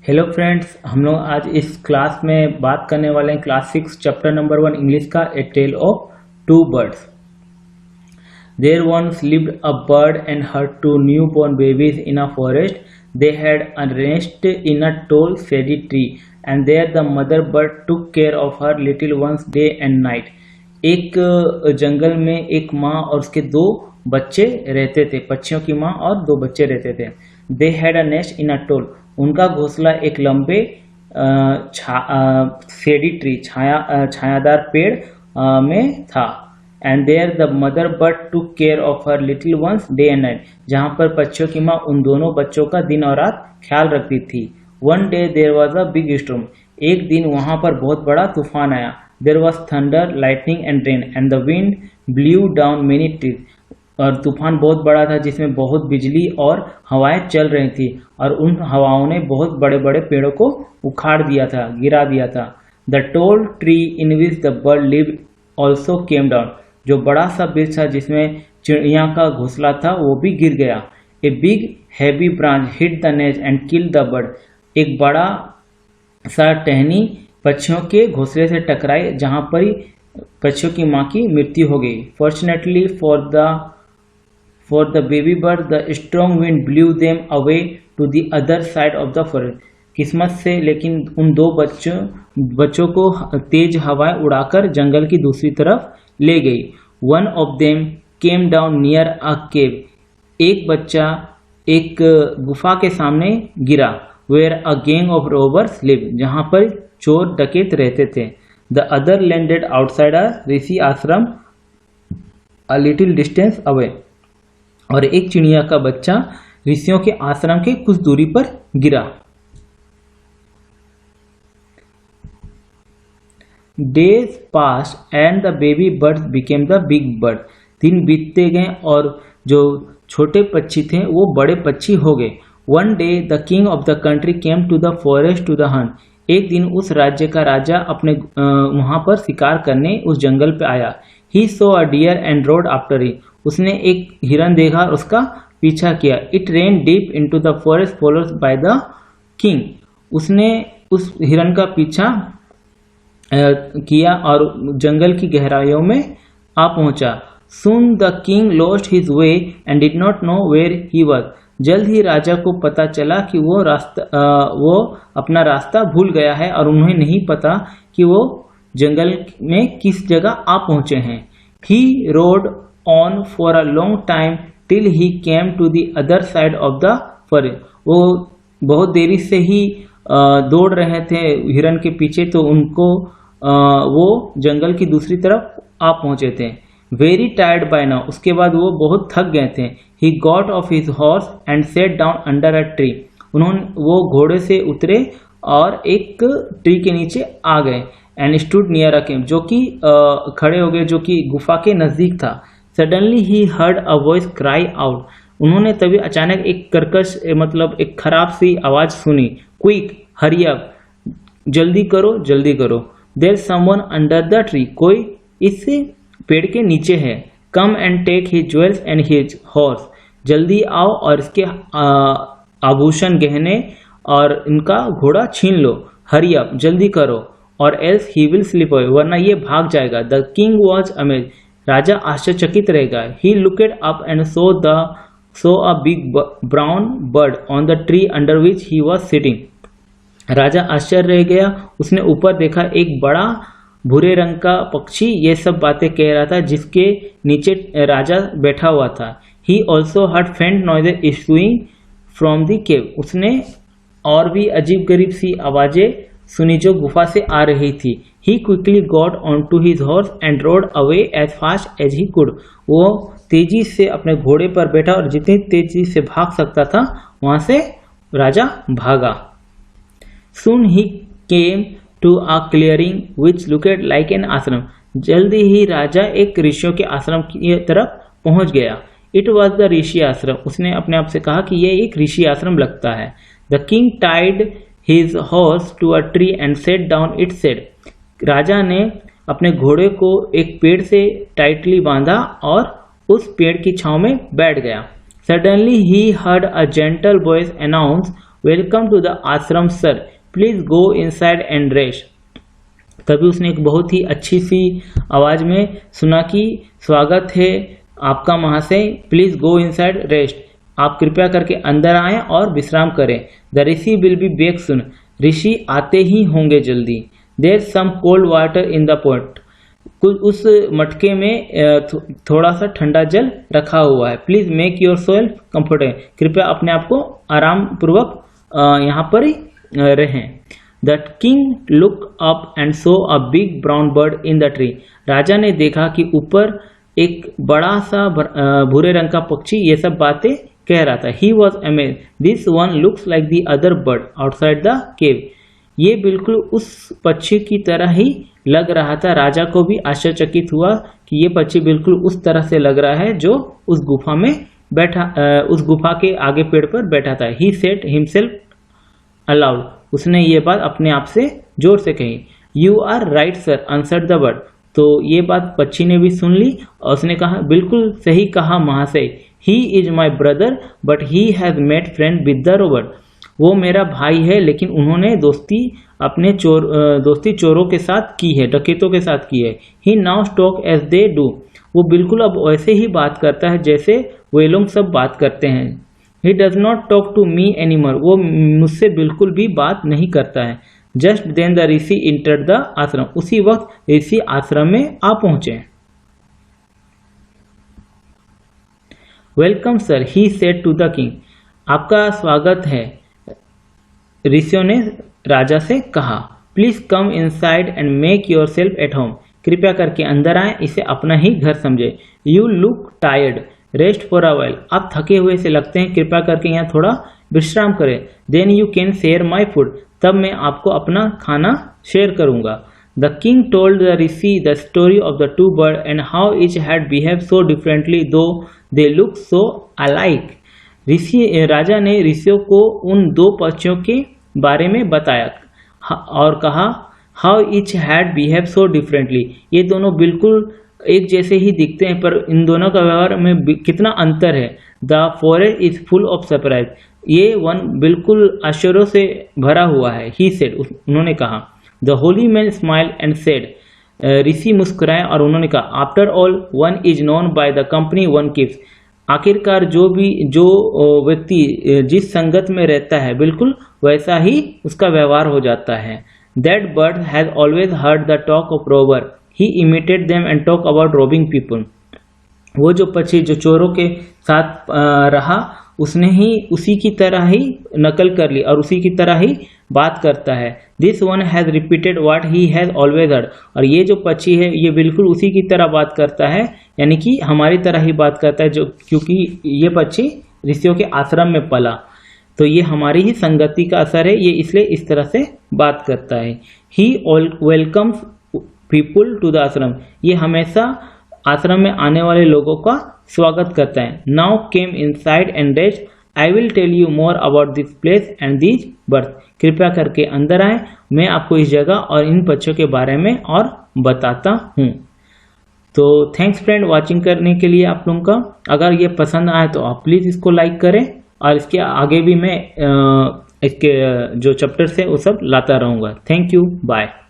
Hello friends, हम लोग आज इस क्लास में बात करने वाले हैं क्लास 6 चैप्टर नंबर 1 इंग्लिश का a tale of two birds. There once lived a bird and her two new born babies in a forest. They had a nest in a tall shady tree and there the mother bird took care of her little ones day and night. एक जंगल में एक माँ और उसके दो बच्चे रहते थे। पक्षियों की माँ और दो बच्चे रहते थे। दे had a nest in a toll, उनका घोंसला एक लंबे शेडी ट्री छायादार पेड़ में था। And there the mother bird took care of her little ones day and night, जहाँ पर पक्षियों की माँ उन दोनों बच्चों का दिन और रात ख्याल रखती थी। One day there was a big storm, एक दिन वहां पर बहुत बड़ा तूफान आया। There was thunder, lightning and rain and the wind blew down many trees, और तूफान बहुत बड़ा था जिसमें बहुत बिजली और हवाएं चल रही थी और उन हवाओं ने बहुत बड़े बड़े पेड़ों को उखाड़ दिया था, गिरा दिया था। The toll tree in which the bird live also came down, जो बड़ा सा वृक्ष था जिसमें चिड़िया का घोंसला था वो भी गिर गया। A big heavy branch hit the nest and kill the bird, एक बड़ा सा टहनी पक्षियों के घोंसले से टकराई जहां पर पक्षियों की मां की मृत्यु हो गई। Fortunately For the baby bird, the strong wind blew them away to the other side of the forest. किस्मत से लेकिन उन दो बच्चों को तेज हवाएं उड़ाकर जंगल की दूसरी तरफ ले गई। One of them came down near a cave. एक बच्चा एक गुफा के सामने गिरा। Where a gang of robbers lived, जहाँ पर चोर डकैत रहते थे। The other landed outside a rishi ashram a little distance away. और एक चिड़िया का बच्चा ऋषियों के आश्रम के कुछ दूरी पर गिरा। Days pass and the baby birds became the big bird, दिन बीतते गए और जो छोटे पक्षी थे वो बड़े पक्षी हो गए। One day the king of the country came to the forest to the hunt, एक दिन उस राज्य का राजा अपने वहां पर शिकार करने उस जंगल पे आया। He saw a deer and rode after it, उसने एक हिरन देखा और उसका पीछा किया। It ran deep into the forest followed by the king, उसने उस हिरन का पीछा किया और जंगल की गहराइयों में आ पहुंचा। Soon the king lost his way and did not know where he was, जल्द ही राजा को पता चला कि वो अपना रास्ता भूल गया है और उन्हें नहीं पता कि वो जंगल में किस जगह आ पहुंचे हैं। ही road on for a long time till he came to the other side of the forest. वो बहुत देरी से ही दौड़ रहे थे हिरन के पीछे, तो उनको वो जंगल की दूसरी तरफ आ पहुंचे थे। Very tired by now, उसके बाद वो बहुत थक गए थे। He got off his horse and sat down under a tree. वो घोड़े से उतरे और एक ट्री के नीचे आ गए। And stood near a cave, जो कि खड़े हो गए, जो कि गुफा के नजदीक था। Suddenly he heard a voice cry out. उन्होंने तभी अचानक एक कर्कश मतलब एक खराब सी आवाज सुनी। Quick, hurry up, जल्दी करो जल्दी करो। There's someone under the tree, कोई इस पेड़ के नीचे है। Come and take his jewels and his horse, जल्दी आओ और इसके आभूषण गहने और इनका घोड़ा छीन लो। Hurry up, जल्दी करो, और else he will slip away, वरना ये भाग जाएगा। The king was amazed, राजा आश्चर्यचकित रहेगा। He looked up and saw a big brown bird on the tree under which he was sitting. राजा आश्चर्य रह गया, उसने ऊपर देखा एक बड़ा भूरे रंग का पक्षी ये सब बातें कह रहा था जिसके नीचे राजा बैठा हुआ था। He also heard faint noises issuing from the cave, उसने और भी अजीब गरीब सी आवाजें सुनी जो गुफा से आ रही थी। He quickly got onto his horse and rode away as fast as he could. वो तेजी से अपने घोड़े पर बैठा और जितनी तेजी से भाग सकता था वहां से राजा भागा। Soon he came to a clearing which looked like an ashram. जल्दी ही राजा एक ऋषियों के आश्रम की तरफ पहुंच गया। It was the ऋषि आश्रम, उसने अपने आप से कहा कि यह एक ऋषि आश्रम लगता है। The king tied his horse to a tree and sat down its said. राजा ने अपने घोड़े को एक पेड़ से टाइटली बांधा और उस पेड़ की छांव में बैठ गया। Suddenly he heard a gentle voice announce welcome to the ashram sir, please go inside and rest. तभी उसने एक बहुत ही अच्छी सी आवाज में सुना कि स्वागत है आपका महाशय, प्लीज गो इनसाइड रेस्ट, आप कृपया करके अंदर आएं और विश्राम करें। The rishi will be back soon, ऋषि आते ही होंगे जल्दी। There some cold water in the pot, कुछ उस मटके में थोड़ा सा ठंडा जल रखा हुआ है। Please make your self comfortable, कृपया अपने आप को आराम पूर्वक यहाँ पर ही रहें। The king look up and saw a big brown bird in the tree, राजा ने देखा कि ऊपर एक बड़ा सा भूरे रंग का पक्षी ये सब बातें कह रहा था। He was amazed, this one looks like the other bird outside the cave, ये बिल्कुल उस पक्षी की तरह ही लग रहा था। राजा को भी आश्चर्यचकित हुआ कि ये पक्षी बिल्कुल उस तरह से लग रहा है जो उस गुफा में बैठा, उस गुफा के आगे पेड़ पर बैठा था। ही सेड हिमसेल्फ अलाउड, उसने ये बात अपने आप से जोर से कही। You are right sir answered the bird, तो ये बात पक्षी ने भी सुन ली और उसने कहा बिल्कुल सही कहा महाशय। He is my brother but he has made friend with the robot, वो मेरा भाई है लेकिन उन्होंने दोस्ती चोरों के साथ की है, डकैतों के साथ की है। He now talk as they do, वो बिल्कुल अब वैसे ही बात करता है जैसे वे लोग सब बात करते हैं। He does not talk to me anymore, वो मुझसे बिल्कुल भी बात नहीं करता है। Just then the rishi entered the ashram, उसी वक्त ऋषि आश्रम में आ पहुंचे। Welcome sir, he said to the king, आपका स्वागत है, ऋषियों ने राजा से कहा। Please come inside and make yourself at home, कृपया करके अंदर आए, इसे अपना ही घर समझे। You look tired, rest for a while, आप थके हुए से लगते हैं, कृपया करके यहाँ थोड़ा विश्राम करें। Then you can share my food, तब मैं आपको अपना खाना शेयर करूंगा। The king told the rishi the story of the two bird and how each had behave so differently though they look so alike, राजा ने ऋषियों को उन दो पक्षियों के बारे में बताया और कहा how each had behave so differently, ये दोनों बिल्कुल एक जैसे ही दिखते हैं पर इन दोनों का व्यवहार में कितना अंतर है। The forest is full of surprise, ये वन बिल्कुल आश्चर्यों से भरा हुआ है। ही सेड, उन्होंने कहा। The holy man smile and said, ऋषि मुस्कुराए और उन्होंने कहा after all one is known by the company one keeps, आखिरकार जो व्यक्ति जिस संगत में रहता है बिल्कुल वैसा ही उसका व्यवहार हो जाता है। That bird has always heard the talk of Rober, he emitted them and talk about robin people, वो जो पक्षी जो चोरों के साथ रहा उसने ही उसी की तरह ही नकल कर ली और उसी की तरह ही बात करता है। This one has repeated what he has always heard, और ये जो पक्षी है ये बिल्कुल उसी की तरह बात करता है, यानी कि हमारी तरह ही बात करता है, जो क्योंकि ये पक्षी ऋषियों के आश्रम में पला, तो ये हमारी ही संगति का असर है, ये इसलिए इस तरह से बात करता है। ही वेलकम्स पीपुल टू द आश्रम, ये हमेशा आश्रम में आने वाले लोगों का स्वागत करता है। Now came inside and rest, I will tell you more about this place and this birth, कृपया करके अंदर आए, मैं आपको इस जगह और इन पक्षियों के बारे में और बताता हूँ। तो थैंक्स फ्रेंड वॉचिंग करने के लिए आप लोगों का। अगर ये पसंद आए तो आप प्लीज़ इसको लाइक करें और इसके आगे भी मैं इसके जो चैप्टर्स है वो सब लाता रहूँगा। Thank you, bye.